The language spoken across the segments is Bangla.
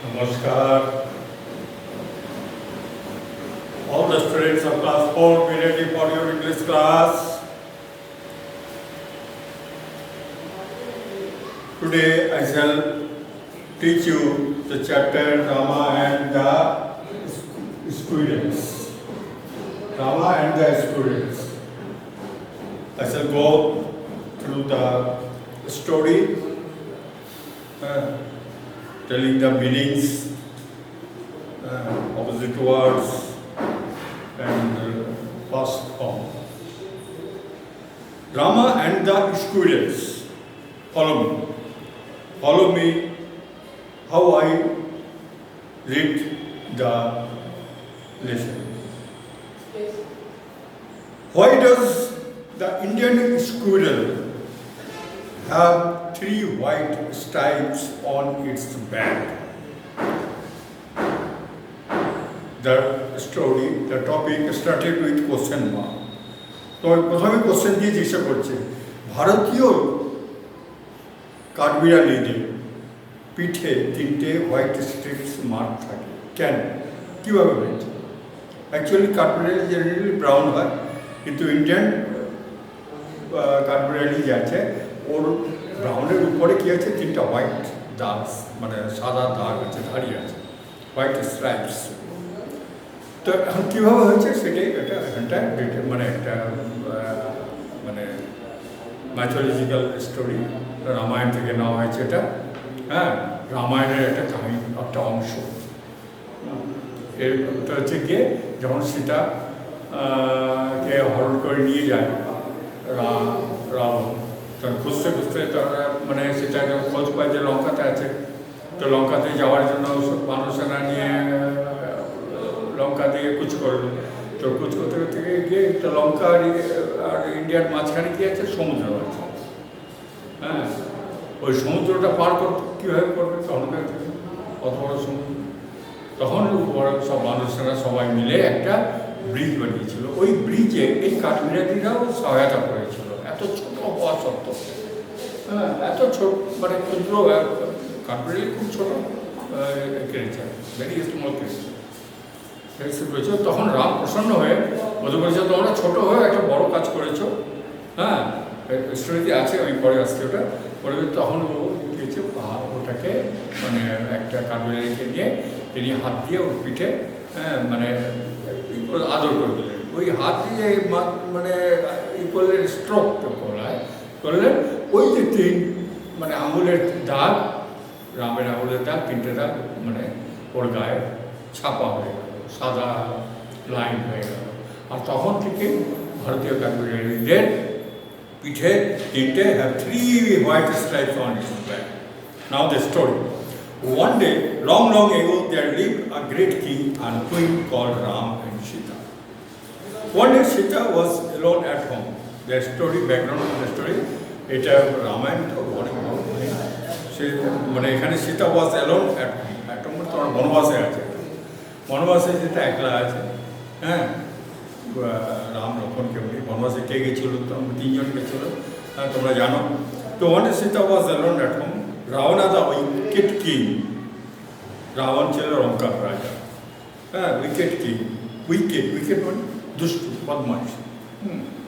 Namaskar. All the students of class 4 be ready for your English class. Today I shall teach you the chapter Rama and the Students. Rama and the Students. I shall go through the story, telling the meanings, opposite words, and past form. Rama and the Students. Follow me. Follow me how I read the lesson. Why does the Indian squirrel have 3 white stripes on its back? The story, the topic started with question mark. তো প্রথমে কোশ্চেন দিয়ে জিজ্ঞাসা করছে ভারতীয় কাঠবিড়ালিদের পিঠে 3টে হোয়াইট স্ট্রিপস মার্ক থাকে কেন, কীভাবে হয়েছে? অ্যাকচুয়ালি কাঠবিড়ালি জেনারেলি ব্রাউন হয়, কিন্তু ইন্ডিয়ান কাঠবিড়ালি যে আছে ওর ব্রাউনের উপরে কী আছে 3টা হোয়াইট দাগ, মানে সাদা দাগ আছে, দাঁড়িয়ে আছে, হোয়াইট স্ট্রাইপস। তো এখন কীভাবে হয়েছে সেটাই এখানটায় মানে একটা মানে মাইথোলজিক্যাল স্টোরি, রামায়ণ থেকে নেওয়া হয়েছে এটা। হ্যাঁ, রামায়ণের একটা কাহিনী, একটা অংশ। এটা হচ্ছে গিয়ে যখন সীতা কে হরণ করে নিয়ে যায় রাবণ, তখন খুঁজতে খুঁজতে তারা মানে সেটা খোঁজ পায় যে লঙ্কাতে আছে। তো লঙ্কাতে যাওয়ার জন্য মানুষেরা নিয়ে লঙ্কা দিয়ে কুচ করলো। তো কুচ করতে করতে গিয়ে একটা লঙ্কা আর ইন্ডিয়ার মাঝখানে কি আছে, সমুদ্র আছে। হ্যাঁ, ওই সমুদ্রটা পার করতে কীভাবে করবে, তখনকার থেকে অত বড় সমুদ্র, তখন সব মানুষেরা সবাই মিলে একটা ব্রিজ বানিয়েছিল। ওই ব্রিজে এই কাঠবিড়ালিরাও সহায়তা করেছিল, এত ছোট হওয়া সত্ত্বেও। হ্যাঁ, এত ছোট মানে ক্ষুদ্র কাঠবিড়ালি, খুব ছোট ক্রিয়েচার, ভেরি স্মল ক্রিয়েচার করেছো। তখন রাম প্রসন্ন হয়ে বলতে বলেছে তোমরা ছোট হয়ে একটা বড় কাজ করেছো। হ্যাঁ, স্টোরিতে আছে, আমি পরে আসছি ওটা পরে। তখন ও দিয়েছে ওটাকে মানে একটা কাঠবিড়ালিকে নিয়ে তিনি হাত দিয়ে ওর পিঠে মানে আদর করে দিলেন। ওই হাত দিয়ে মানে ই করলেন, স্ট্রোক করলেন। ওই যে 3 মানে আঙুলের দাগ, রামের আঙুলের দাগ, 3টে দাগ মানে ওর গায়ে ছাপা হয়ে গেল, সাদা লাইন হয়ে গেল। আর তখন থেকে ভারতীয় কাঠবিড়ালিদের পিঠে 3টে have 3 white stripes on its back. Now the story. One day, long ago, there lived a great king and queen called Ram and Sita. One day, Sita was alone at home. The story, background of the story, এটা রামায়ণ তো অনেক সে মানে এখানে Sita was alone at home. একটা তোমার বনবাসে আছে, বনবাসে যেটা একলা আছে। হ্যাঁ, রাম লক্ষ্মণ কেমনি বনবাসে কে গেছিল, 3 জন গেছিল, হ্যাঁ তোমরা জানো। তো ওয়ানে Sita was alone at home. Ravana the wicked king, Ravan ছিল লঙ্কার রাজা। হ্যাঁ, উইকেট কিং, উইকেট মানে দুষ্টু, বদমাশ।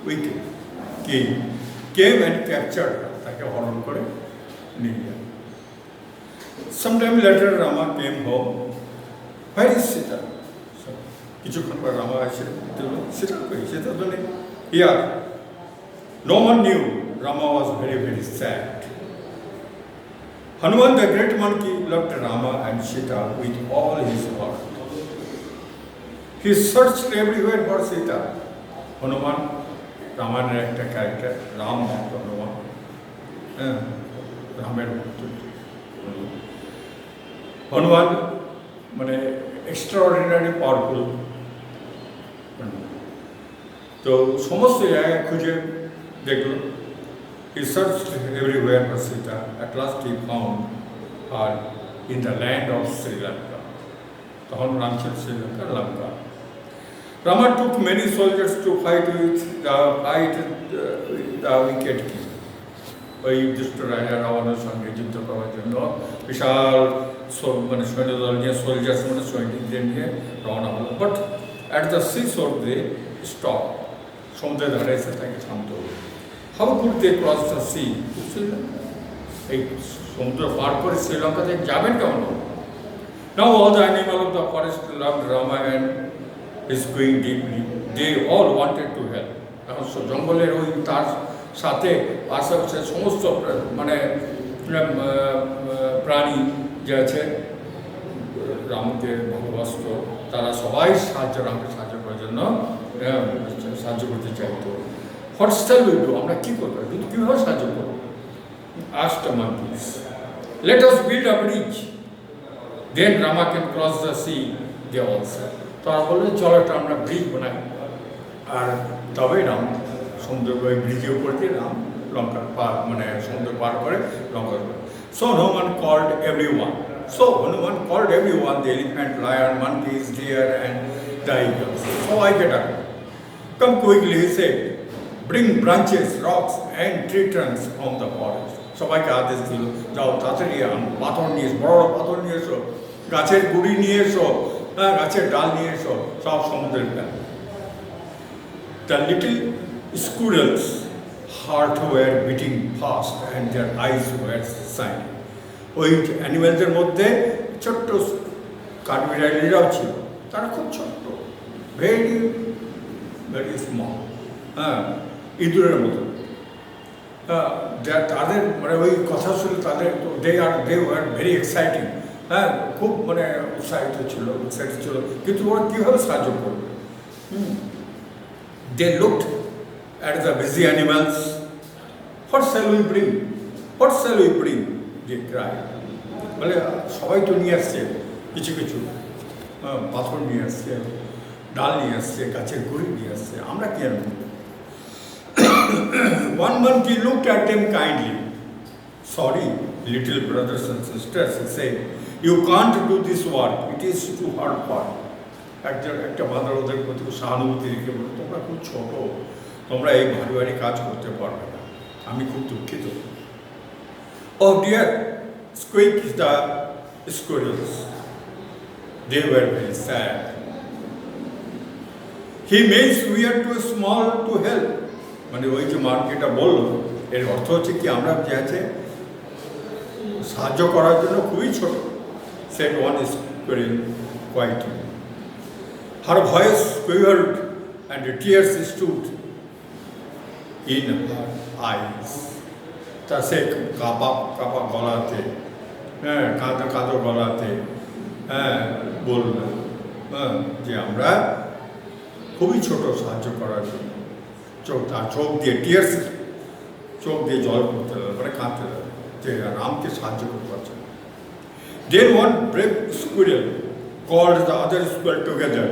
Wicked king came and capture, তাকে হরণ করে নিয়ে যায়। Sometime later Rama came home. Where is Sita? কিছুক্ষণ পর রামা এসে সীতা কই, সীতা তো নেই। Here, no one knew. Rama was very sad. Hanuman the great monkey loved Rama and Sita with all his heart. He searched everywhere for Sita. Hanuman, রামায়ণের একটা ক্যারেক্টার, রাম ভক্ত হনুমান। হ্যাঁ, রামের ভক্ত হনুমান মানে এক্সট্রাঅর্ডিনারি পাওয়ারফুল। তো সমস্ত জায়গায় খুঁজে দেখলো। He searched everywhere for Sita. At last he found her in the land of Sri Lanka. তখন নাম ছিল শ্রীলঙ্কা, লঙ্কা। Rama took many soldiers to fight the wicked king. ওই দুষ্ট রাজা রাবণের সঙ্গে যুদ্ধ করার জন্য বিশাল মানে সৈন্যদল নিয়ে সোলজার্স মানে সৈনিকদের নিয়ে রওনা হলো। বাট অ্যাট দ্য সি শোর দে স্টপ, সমুদ্রের ধারে এসে তাকে শান্ত হলো। How could they cross the sea? এই সমুদ্র পার করে শ্রীলঙ্কা থেকে যাবেন কেমন? Now all the animals of the forest loved Rama and is going deeply. They all wanted to help. এখন জঙ্গলের ওই তার সাথে আশেপাশে সমস্ত মানে প্রাণী যে আছে রামকে ভালোবাসত, তারা সবাই রামকে সাহায্য করার জন্য সাহায্য করতে চাইতো। What shall we do? আমরা কী করবো? কীভাবে সাহায্য করবো? asked the monkeys. Let us build a bridge. Then Rama can cross the sea. They all said. তারা বললো চলো একটা আমরা ব্রিজ বানাই, আর তবে রাম সমুদ্র ওই ব্রিজের উপর দিয়ে রাম লঙ্কা পার মানে সমুদ্র পার করে লঙ্কা। So Hanuman called everyone. The elephant, lion, monkeys, deer, and the eagles. সবাইকে ডাকো। Come quickly, he said. Bring branches, rocks, and tree trunks from the forest. সবাইকে আদেশ দিল, যাও তাড়াতাড়ি পাথর নিয়ে এসো, বড় বড় পাথর নিয়ে এসো, গাছের গুড়ি নিয়ে এসো, গাছের ডাল নিয়ে এসো, সব সমুদ্রের plan. The little squirrels' heart were beating fast and their eyes were shining. ওই অ্যানিমেলদের মধ্যে ছোট্ট কাঠবিড়ালিরাও ছিল, তারা খুব ছোট্ট, ভেরি ভেরি স্মল, ইঁদুরের মতো। তাদের মানে ওই কথা শুনে তাদের দে ওয়ার ভেরি এক্সাইটিং, খুব মানে উৎসাহিত ছিল, কিন্তু ওরা কীভাবে সাহায্য করবে? They looked at the busy animals. What shall we bring? What shall we bring? They cried. বলে সবাই তো নিয়ে আসছে কিছু কিছু, পাথর নিয়ে আসছে, ডাল নিয়ে আসছে, গাছের গুঁড়ি নিয়ে আসছে, আমরা কি আনবো? One monkey looked at them kindly. Sorry, little brothers and sisters, he said, you can't do this work. It is too hard work. একটা বাঁদর ওদের প্রতি সহানুভূতি রেখে বলো, তোমরা খুব ছোট, তোমরা এই ভারী ভারী কাজ করতে পারবে না, আমি খুব দুঃখিত। Oh dear, squeaked the squirrels. They were very sad. He makes we are too small to help. মানে ওই যে মার্কেটটা বললো, এর অর্থ হচ্ছে কি আমরা যে আছে সাহায্য করার জন্য খুবই ছোট। said one squirrel quietly. Her voice quivered and the tears stood in her eyes. তা সে কাঁপা কাঁপা গলাতে, কাঁদো কাঁদো গলাতে বলল যে আমরা খুবই ছোট সাহায্য করার জন্য। তার চোখ দিয়ে টিয়ার্স, চোখ দিয়ে জল পড়তে লাগলো, মানে কাঁদতে লাগলো যে রামকে সাহায্য করতে পারছে না। Then one brave squirrel called the other squirrel together.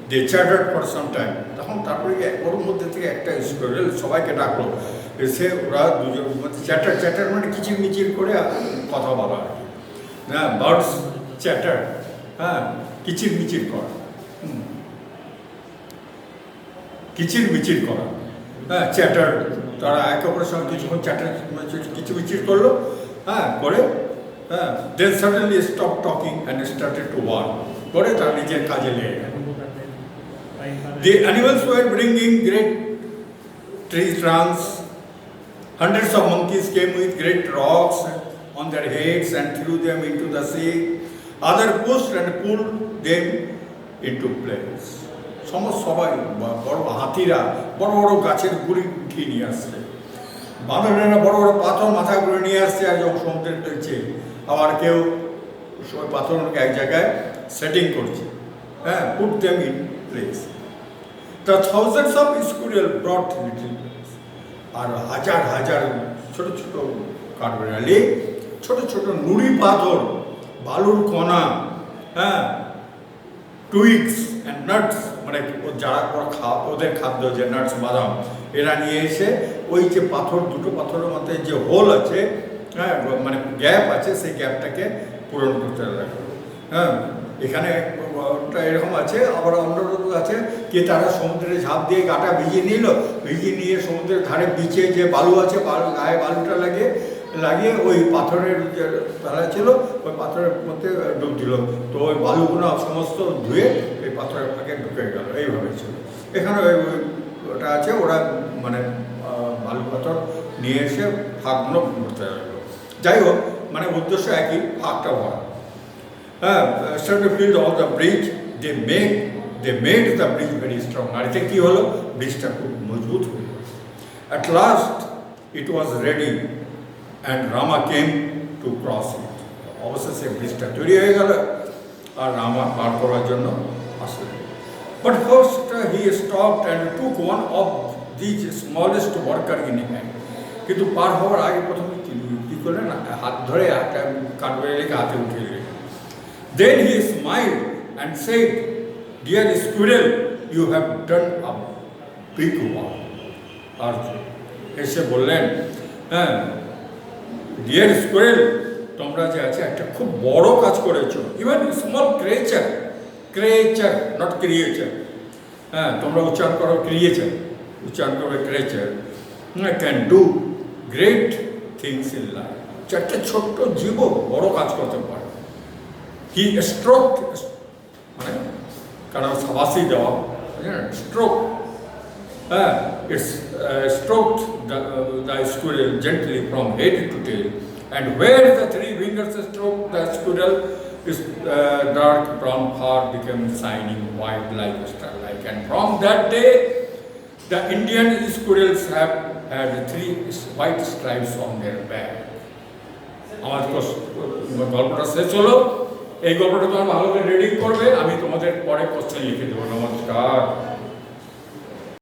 They chattered for some time. তখন তারপরে ওর মধ্যে থেকে একটা স্কুইরেল সবাইকে ডাকলো, এসে ওরা দুজন চ্যাটার মানে কিচির মিচির করে কথা বলা আর কি, বার্ডস চ্যাটার, কিচির মিচির করা, কিচির মিচির করা, চ্যাটার। তারা একে অপরের সঙ্গে কিছুক্ষণ চ্যাটার কিচিরমিচির করলো, করে then suddenly stop talking and started to work, করে তারা নিজের কাজে লেগে গেল। The animals were bringing great tree trunks. Hundreds of monkeys came with great rocks on their heads and threw them into the sea. Others pushed and pulled them into place. সবাই বড় হাতিরা বড় বড় গাছের গুঁড়ি উঠিয়ে নিয়ে আসছে, বাঁদরেরা বড় বড় পাথর মাথা করে নিয়ে আসছে আর যখন সমুদ্রে ফেলছে, আবার কেউ ওই পাথরকে এক জায়গায় সেটিং করছে, put them in place. The thousands of squirrels brought little birds. আর হাজার হাজার ছোট ছোট কাঠবিড়ালি, ছোট ছোট নুড়ি পাথর, বালুর কণা, টুইগস অ্যান্ড নাটস, মানে যারা ওদের খাদ্য যে নাটস বাদাম, এরা নিয়ে এসে ওই যে পাথর, দুটো পাথরের মধ্যে যে হোল আছে, মানে গ্যাপ আছে, সেই গ্যাপটাকে পূরণ করতে লাগলো। এখানে এরকম আছে, আবার অন্য আছে কি তারা সমুদ্রে ঝাঁপ দিয়ে গাটা ভিজিয়ে নিল, ভিজিয়ে নিয়ে সমুদ্রের ধারে বিচে যে বালু আছে গায়ে বালুটা লাগিয়ে ওই পাথরের যে ফেলা ছিল ওই পাথরের মধ্যে ডুব দিল, তো ওই বালুগুলো সমস্ত ধুয়ে এই পাথরের ফাঁকে ঢুকে গেল, এইভাবে ছিল। এখানে ওটা আছে, ওরা মানে বালু পাথর নিয়ে এসে ফাঁকগুলো ভরতে লাগলো। যাই হোক, মানে উদ্দেশ্য একই, ফাঁকটা ভরা। Instead to build all the bridge, they made the bridge very strong. আর এতে কি হলো, ব্রিজটা খুব মজবুত হলো। At last it was ready and Rama came to cross it. অবশেষে ব্রিজটা তৈরি হয়ে গেল আর রামা পার করার জন্য আসলেন। But first he stopped and took one of these smallest worker in hand. কিন্তু পার হওয়ার আগে প্রথমে কি করলেন, হাত ধরে একটা কাঠবেড়ালিকে হাতে উঠিয়ে দিলেন। Then he smiled and said, "Dear squirrel, you have done a big work." আর এসে বললেন, হ্যাঁ, ডিয়ার স্কোয়েল, তোমরা যে আছে একটা খুব বড় কাজ করেছো। Even small creature not creature, হ্যাঁ, তোমরা উচ্চারণ করো ক্রিয়েচার, উচ্চারণ করবে creature, can do great things in life. একটা ছোট্ট জীব বড় কাজ করতে পারে। He stroked, মানে কারণ সাবাসি দেওয়া, stroke, it's stroked the squirrel gently from head to tail, and where the three fingers stroked the squirrel, his dark brown fur became shining white like starlight, and from that day the Indian squirrels have had 3 white stripes on their back. আমার গল্পটা শেষ হলো। এই গল্পটা তোমার ভালো করে রিডিং করবে, আমি তোমাদের পরে কোশ্চেন লিখে দেবো। নমস্কার।